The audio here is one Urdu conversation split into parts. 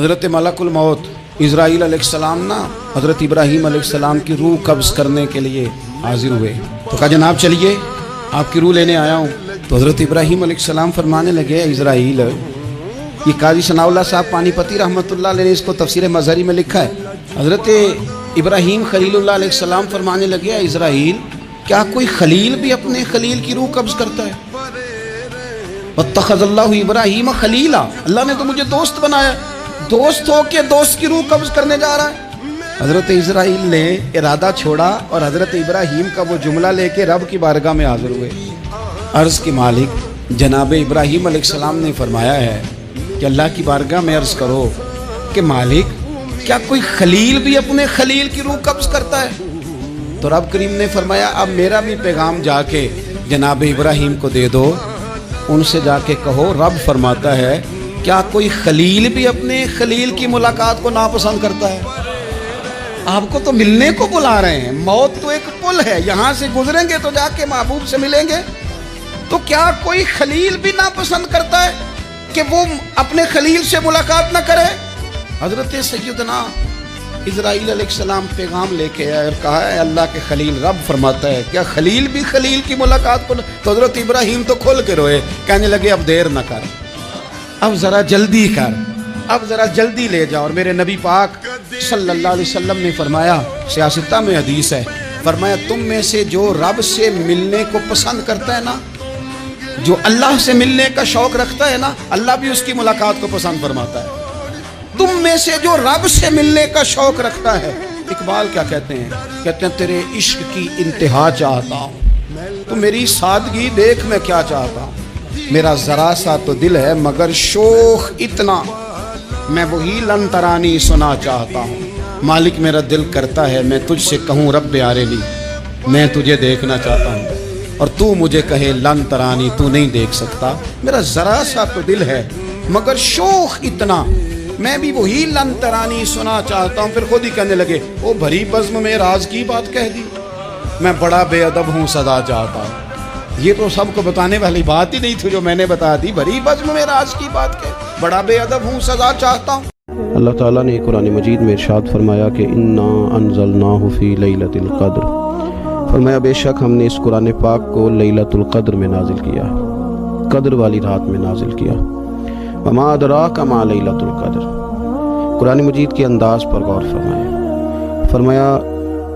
حضرت ملک الموت اسرائیل علیہ السلام نا حضرت ابراہیم علیہ السلام کی روح قبض کرنے کے لیے حاضر ہوئے، تو کہا جناب چلیے آپ کی روح لینے آیا ہوں۔ تو حضرت ابراہیم علیہ السلام فرمانے لگے اسرائیل، یہ قاضی ثناء اللہ صاحب پانی پتی رحمۃ اللہ علیہ نے اس کو تفسیر مظہری میں لکھا ہے۔ حضرت ابراہیم خلیل اللہ علیہ السلام فرمانے لگے اسرائیل، کیا کوئی خلیل بھی اپنے خلیل کی روح قبض کرتا ہے؟ واتخذ اللہ ابراہیم خلیلا، اللہ نے تو مجھے دوست بنایا، دوست ہو کے دوست کی روح قبض کرنے جا رہا ہے۔ حضرت اسرائیل نے ارادہ چھوڑا اور حضرت ابراہیم کا وہ جملہ لے کے رب کی بارگاہ میں حاضر ہوئے۔ عرض کے مالک جناب ابراہیم علیہ السلام نے فرمایا ہے کہ اللہ کی بارگاہ میں عرض کرو کہ مالک کیا کوئی خلیل بھی اپنے خلیل کی روح قبض کرتا ہے؟ تو رب کریم نے فرمایا اب میرا بھی پیغام جا کے جناب ابراہیم کو دے دو، ان سے جا کے کہو رب فرماتا ہے کیا کوئی خلیل بھی اپنے خلیل کی ملاقات کو ناپسند کرتا ہے؟ آپ کو تو ملنے کو بلا رہے ہیں، موت تو ایک پل ہے، یہاں سے گزریں گے تو جا کے محبوب سے ملیں گے، تو کیا کوئی خلیل بھی ناپسند کرتا ہے کہ وہ اپنے خلیل سے ملاقات نہ کرے؟ حضرت سیدنا اسرائیل علیہ السلام پیغام لے کے آئے اور کہا ہے اللہ کے خلیل رب فرماتا ہے کیا خلیل بھی خلیل کی ملاقات کو؟ تو حضرت ابراہیم تو کھول کے روئے، کہنے لگے اب دیر نہ کر، اب ذرا جلدی کر، اب ذرا جلدی لے جا۔ اور میرے نبی پاک صلی اللہ علیہ وسلم نے فرمایا، سیاستہ میں حدیث ہے، فرمایا تم میں سے جو رب سے ملنے کو پسند کرتا ہے نا، جو اللہ سے ملنے کا شوق رکھتا ہے نا، اللہ بھی اس کی ملاقات کو پسند فرماتا ہے۔ تم میں سے جو رب سے ملنے کا شوق رکھتا ہے، اقبال کیا کہتے ہیں؟ کہتے ہیں تیرے عشق کی انتہا چاہتا ہوں، تو میری سادگی دیکھ میں کیا چاہتا ہوں، میرا ذرا سا تو دل ہے مگر شوق اتنا، میں وہی لن ترانی سنا چاہتا ہوں، مالک میرا دل کرتا ہے میں تجھ سے کہوں رب عارلی، میں تجھے دیکھنا چاہتا ہوں اور تو مجھے کہے لن ترانی، تو نہیں دیکھ سکتا، میرا ذرا سا تو دل ہے مگر شوق اتنا، میں بھی وہی لن ترانی سنا چاہتا ہوں۔ پھر خود ہی کہنے لگے وہ بھری بزم میں راز کی بات کہہ دی، میں بڑا بے ادب ہوں سزا چاہتا ہوں۔ یہ تو سب کو بتانے والی بات ہی نہیں تھی جو میں نے بتا دی، بھری بزم میں راز کی بات کہہ، بڑا بے ادب ہوں سزا چاہتا ہوں۔ اللہ تعالیٰ نے قرآن مجید میں ارشاد فرمایا کہ انا انزلناہ فی لیلۃ القدر، فرمایا بے شک ہم نے اس قرآن پاک کو لیلۃ القدر میں نازل کیا، قدر والی رات میں نازل کیا۔ وما ادراک ما لیلۃ القدر، قرآن مجید کے انداز پر غور فرمایا، فرمایا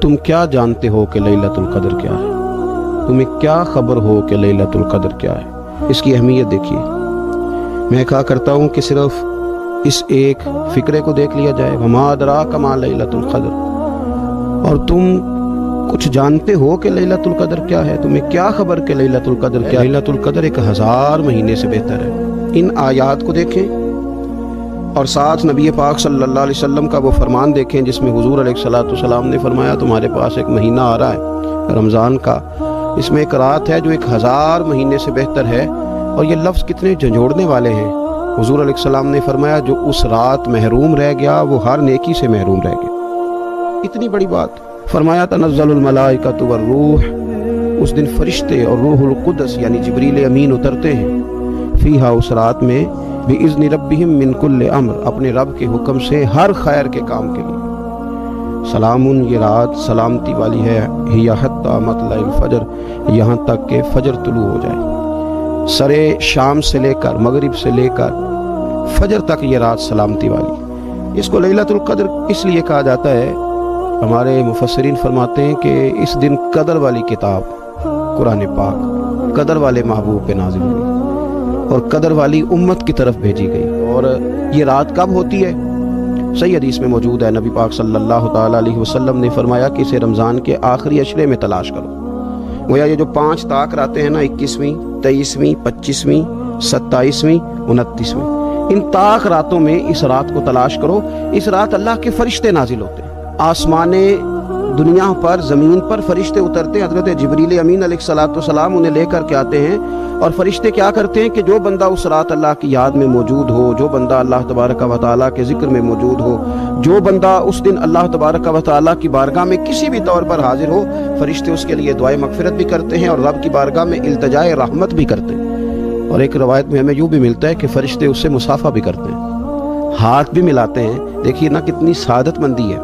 تم کیا جانتے ہو کہ لیلۃ القدر کیا ہے، تمہیں کیا خبر ہو کہ لیلۃ القدر کیا ہے؟ اس کی اہمیت دیکھیے۔ میں کہا کرتا ہوں کہ صرف اس ایک فکرے کو دیکھ لیا جائے، وما ادراک ما لیلۃ القدر، اور تم کچھ جانتے ہو کہ لیلۃ القدر کیا ہے، تمہیں کیا خبر کہ لیلۃ القدر کیا ہے؟ لیلۃ القدر 1000 مہینے سے بہتر ہے۔ ان آیات کو دیکھیں اور ساتھ نبی پاک صلی اللہ علیہ وسلم کا وہ فرمان دیکھیں جس میں حضور علیہ الصلوۃ والسلام نے فرمایا تمہارے پاس ایک مہینہ آ رہا ہے رمضان کا، اس میں ایک رات ہے جو 1000 مہینے سے بہتر ہے، اور یہ لفظ کتنے جھنجھوڑنے والے ہیں۔ حضور علیہ السلام نے فرمایا جو اس رات محروم رہ گیا وہ ہر نیکی سے محروم رہ گیا، اتنی بڑی بات۔ فرمایا تنزل الملائکۃ والروح، اس دن فرشتے اور روح القدس یعنی جبریل امین اترتے ہیں، فیہا اس رات میں بِإِذْنِ رَبِّهِمْ مِنْ كُلِّ امر، اپنے رب کے حکم سے ہر خیر کے کام کے لیے۔ سلام، یہ رات سلامتی والی ہے، ہی حتی مطلع الفجر، یہاں تک کہ فجر طلوع ہو جائے، سرے شام سے لے کر مغرب سے لے کر فجر تک یہ رات سلامتی والی۔ اس کو لیلۃ القدر اس لیے کہا جاتا ہے، ہمارے مفسرین فرماتے ہیں کہ اس دن قدر والی کتاب قرآن پاک قدر والے محبوب پہ نازل ہوئی اور قدر والی امت کی طرف بھیجی گئی۔ اور یہ رات کب ہوتی ہے؟ صحیح حدیث میں موجود ہے، نبی پاک صلی اللہ تعالیٰ علیہ وسلم نے فرمایا کہ اسے رمضان کے آخری عشرے میں تلاش کرو۔ گویا یہ جو 5 طاق راتیں ہیں نا، 21ویں، 23ویں، 25ویں، 27ویں، 29ویں، ان طاق راتوں میں اس رات کو تلاش کرو۔ اس رات اللہ کے فرشتے نازل ہوتے ہیں، آسمان دنیا پر زمین پر فرشتے اترتے ہیں، حضرت جبریل امین علیہ الصلوۃ والسلام انہیں لے کر کے آتے ہیں، اور فرشتے کیا کرتے ہیں کہ جو بندہ اس رات اللہ کی یاد میں موجود ہو، جو بندہ اللہ تبارک و تعالیٰ کے ذکر میں موجود ہو، جو بندہ اس دن اللہ تبارک و تعالیٰ کی بارگاہ میں کسی بھی طور پر حاضر ہو، فرشتے اس کے لیے دعائے مغفرت بھی کرتے ہیں اور رب کی بارگاہ میں التجائے رحمت بھی کرتے ہیں۔ اور ایک روایت میں ہمیں یوں بھی ملتا ہے کہ فرشتے اس سے مصافحہ بھی کرتے ہیں۔ ہاتھ بھی ملاتے ہیں. دیکھیے نا کتنی سعادت مندی ہے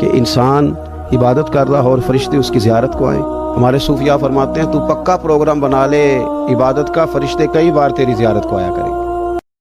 کہ انسان عبادت کر رہا ہو اور فرشتے اس کی زیارت کو آئیں. ہمارے صوفیاء فرماتے ہیں تو پکا پروگرام بنا لے عبادت کا، فرشتے کئی بار تیری زیارت کو آیا کریں.